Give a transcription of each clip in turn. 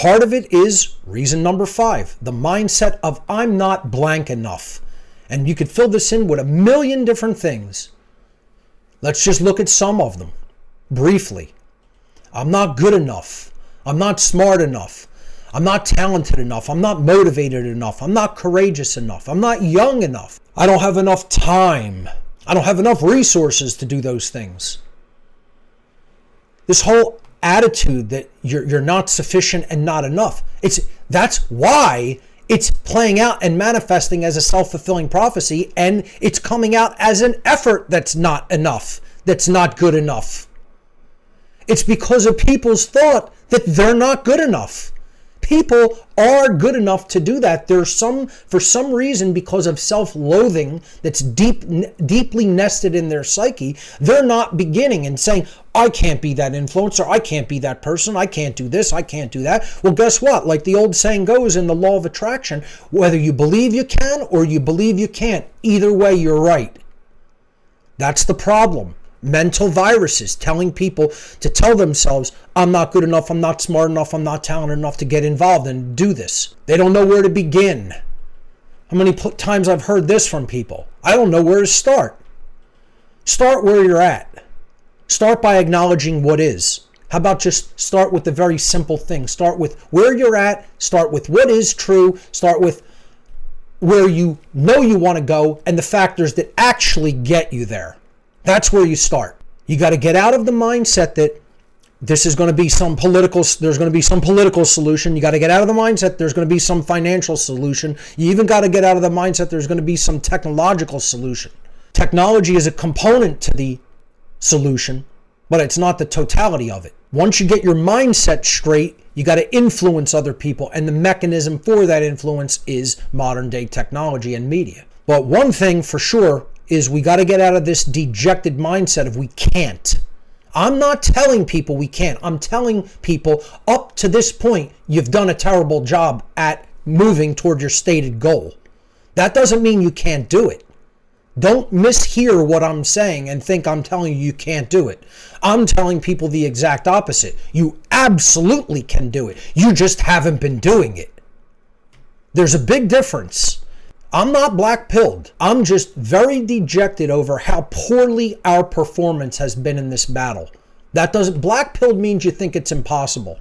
Part of it is reason number 5, the mindset of I'm not blank enough. And you could fill this in with a million different things. Let's just look at some of them briefly. I'm not good enough. I'm not smart enough. I'm not talented enough. I'm not motivated enough. I'm not courageous enough. I'm not young enough. I don't have enough time. I don't have enough resources to do those things. This whole attitude that you're not sufficient and not enough. That's why it's playing out and manifesting as a self-fulfilling prophecy, and it's coming out as an effort that's not enough, that's not good enough. It's because of people's thought that they're not good enough. People are good enough to do that. For some reason, because of self-loathing that's deeply nested in their psyche, they're not beginning and saying, I can't be that influencer, I can't be that person, I can't do this, I can't do that. Well, guess what? Like the old saying goes in the law of attraction, whether you believe you can or you believe you can't, either way, you're right. That's the problem. Mental viruses telling people to tell themselves, I'm not good enough, I'm not smart enough, I'm not talented enough to get involved and do this. They don't know where to begin. How many times I've heard this from people? I don't know where to start. Start where you're at. Start by acknowledging what is. How about just start with the very simple thing? Start with where you're at, start with what is true, start with where you know you want to go and the factors that actually get you there. That's where you start. You got to get out of the mindset that this is going to be there's going to be some political solution. You got to get out of the mindset there's going to be some financial solution. You even got to get out of the mindset there's going to be some technological solution. Technology is a component to the solution, but it's not the totality of it. Once you get your mindset straight, you got to influence other people, and the mechanism for that influence is modern day technology and media. But one thing for sure is we got to get out of this dejected mindset of we can't. I'm not telling people we can't. I'm telling people up to this point, you've done a terrible job at moving toward your stated goal. That doesn't mean you can't do it. Don't mishear what I'm saying and think I'm telling you can't do it. I'm telling people the exact opposite. You absolutely can do it. You just haven't been doing it. There's a big difference. I'm not black-pilled. I'm just very dejected over how poorly our performance has been in this battle. Black-pilled means you think it's impossible.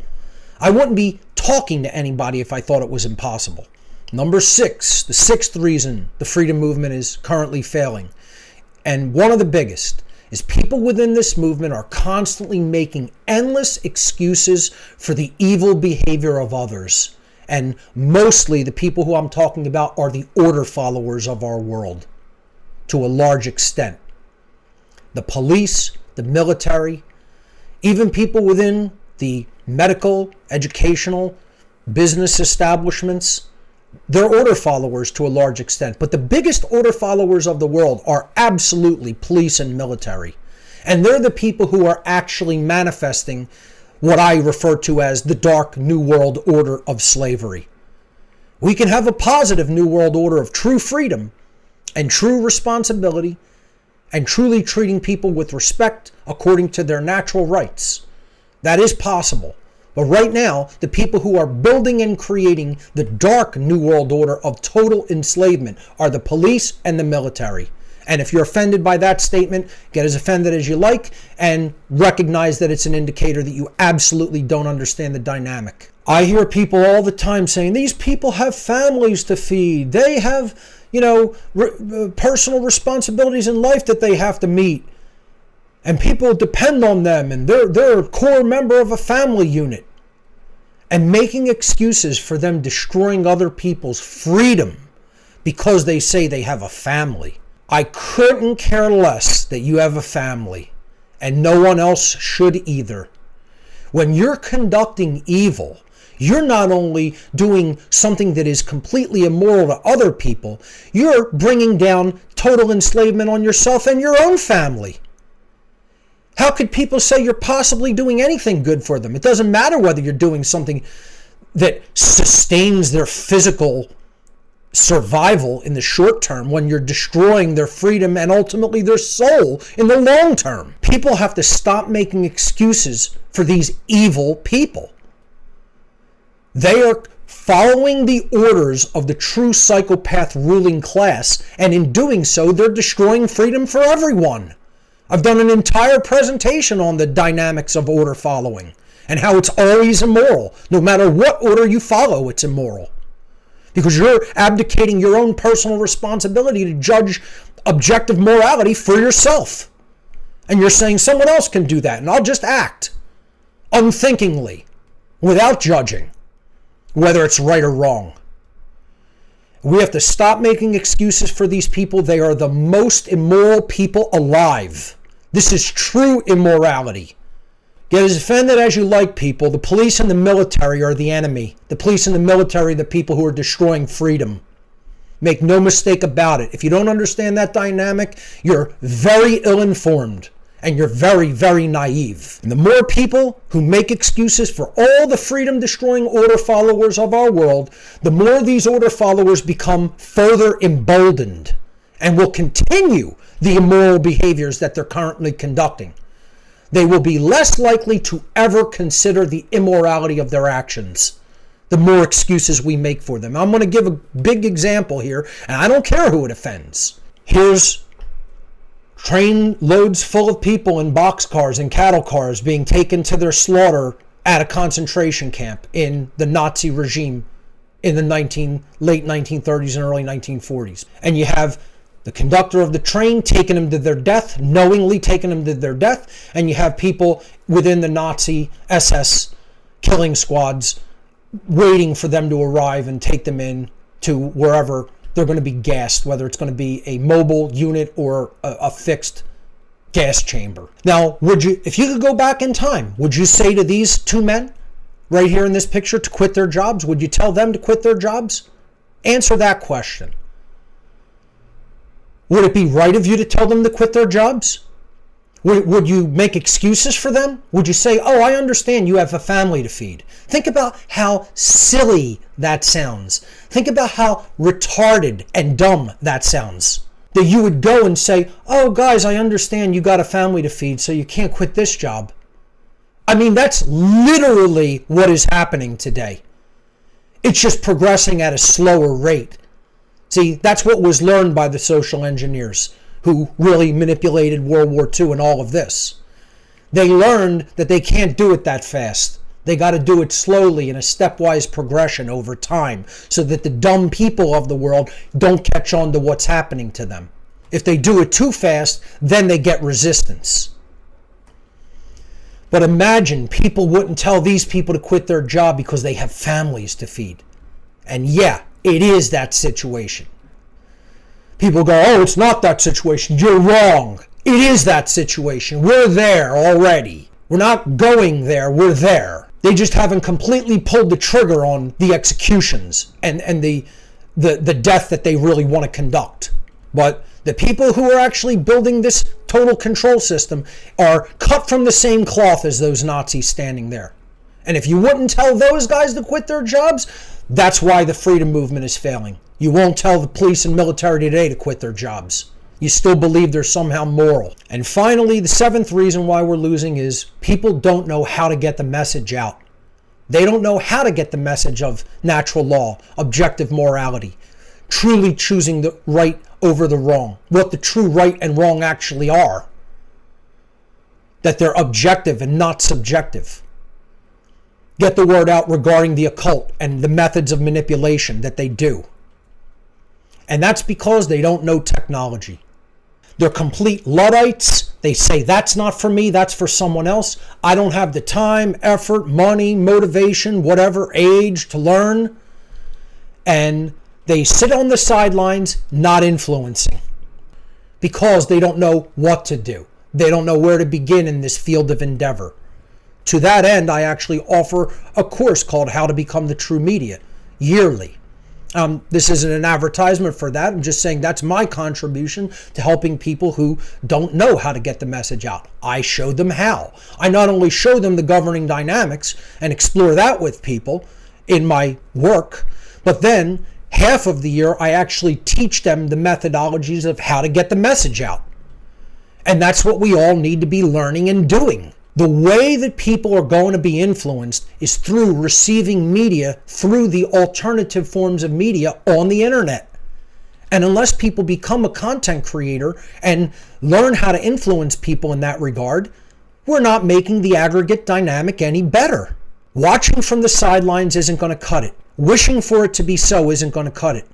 I wouldn't be talking to anybody if I thought it was impossible. Number 6, the 6th reason the freedom movement is currently failing, and one of the biggest, is people within this movement are constantly making endless excuses for the evil behavior of others. And mostly the people who I'm talking about are the order followers of our world, to a large extent. The police, the military, even people within the medical, educational, business establishments, they're order followers to a large extent. But the biggest order followers of the world are absolutely police and military. And they're the people who are actually manifesting what I refer to as the dark New World Order of slavery. We can have a positive New World Order of true freedom and true responsibility and truly treating people with respect according to their natural rights. That is possible. But right now, the people who are building and creating the dark New World Order of total enslavement are the police and the military. And if you're offended by that statement, get as offended as you like and recognize that it's an indicator that you absolutely don't understand the dynamic. I hear people all the time saying, these people have families to feed. They have, personal responsibilities in life that they have to meet. And people depend on them and they're a core member of a family unit. And making excuses for them destroying other people's freedom because they say they have a family. I couldn't care less that you have a family, and no one else should either. When you're conducting evil, you're not only doing something that is completely immoral to other people, you're bringing down total enslavement on yourself and your own family. How could people say you're possibly doing anything good for them? It doesn't matter whether you're doing something that sustains their physical survival in the short term when you're destroying their freedom and ultimately their soul in the long term. People have to stop making excuses for these evil people. They are following the orders of the true psychopath ruling class, and in doing so, they're destroying freedom for everyone. I've done an entire presentation on the dynamics of order following and how it's always immoral. No matter what order you follow, it's immoral. Because you're abdicating your own personal responsibility to judge objective morality for yourself. And you're saying someone else can do that, and I'll just act unthinkingly, without judging whether it's right or wrong. We have to stop making excuses for these people. They are the most immoral people alive. This is true immorality. Get as offended as you like, people. The police and the military are the enemy. The police and the military are the people who are destroying freedom. Make no mistake about it. If you don't understand that dynamic, you're very ill-informed. And you're very, very naive. And the more people who make excuses for all the freedom-destroying order followers of our world, the more these order followers become further emboldened and will continue the immoral behaviors that they're currently conducting. They will be less likely to ever consider the immorality of their actions, the more excuses we make for them. I'm going to give a big example here, and I don't care who it offends. Here's train loads full of people in boxcars and cattle cars being taken to their slaughter at a concentration camp in the Nazi regime in the late 1930s and early 1940s. And you have the conductor of the train taking them to their death, knowingly taking them to their death, and you have people within the Nazi SS killing squads waiting for them to arrive and take them in to wherever they're going to be gassed, whether it's going to be a mobile unit or a fixed gas chamber. Now, if you could go back in time, would you say to these two men right here in this picture to quit their jobs? Would you tell them to quit their jobs? Answer that question. Would it be right of you to tell them to quit their jobs? Would you make excuses for them? Would you say, oh, I understand you have a family to feed? Think about how silly that sounds. Think about how retarded and dumb that sounds. That you would go and say, oh, guys, I understand you got a family to feed, so you can't quit this job. I mean, that's literally what is happening today. It's just progressing at a slower rate. See, that's what was learned by the social engineers who really manipulated World War II and all of this. They learned that they can't do it that fast. They got to do it slowly in a stepwise progression over time so that the dumb people of the world don't catch on to what's happening to them. If they do it too fast, then they get resistance. But imagine people wouldn't tell these people to quit their job because they have families to feed. And yeah, it is that situation. People go, oh, it's not that situation. You're wrong. It is that situation. We're there already. We're not going there. We're there. They just haven't completely pulled the trigger on the executions and the death that they really want to conduct. But the people who are actually building this total control system are cut from the same cloth as those Nazis standing there. And if you wouldn't tell those guys to quit their jobs, that's why the freedom movement is failing. You won't tell the police and military today to quit their jobs. You still believe they're somehow moral. And finally, the seventh reason why we're losing is people don't know how to get the message out. They don't know how to get the message of natural law, objective morality, truly choosing the right over the wrong, what the true right and wrong actually are. That they're objective and not subjective. Get the word out regarding the occult and the methods of manipulation that they do. And that's because they don't know technology. They're complete Luddites. They say, that's not for me, that's for someone else. I don't have the time, effort, money, motivation, whatever, age to learn. And they sit on the sidelines, not influencing. Because they don't know what to do. They don't know where to begin in this field of endeavor. To that end, I actually offer a course called How to Become the True Media, yearly. This isn't an advertisement for that. I'm just saying that's my contribution to helping people who don't know how to get the message out. I show them how. I not only show them the governing dynamics and explore that with people in my work, but then half of the year I actually teach them the methodologies of how to get the message out. And that's what we all need to be learning and doing. The way that people are going to be influenced is through receiving media through the alternative forms of media on the internet. And unless people become a content creator and learn how to influence people in that regard, we're not making the aggregate dynamic any better. Watching from the sidelines isn't going to cut it. Wishing for it to be so isn't going to cut it.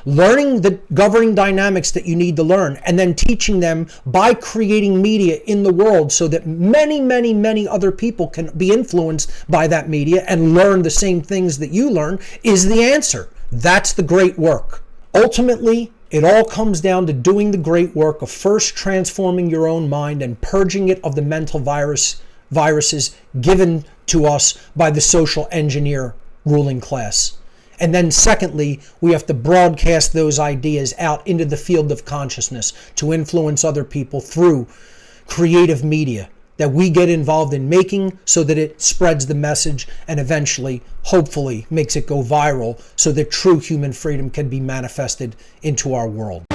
Learning the governing dynamics that you need to learn and then teaching them by creating media in the world so that many, many, many other people can be influenced by that media and learn the same things that you learn is the answer. That's the great work. Ultimately, it all comes down to doing the great work of first transforming your own mind and purging it of the mental viruses given to us by the social engineer ruling class. And then secondly, we have to broadcast those ideas out into the field of consciousness to influence other people through creative media that we get involved in making so that it spreads the message and eventually, hopefully, makes it go viral so that true human freedom can be manifested into our world.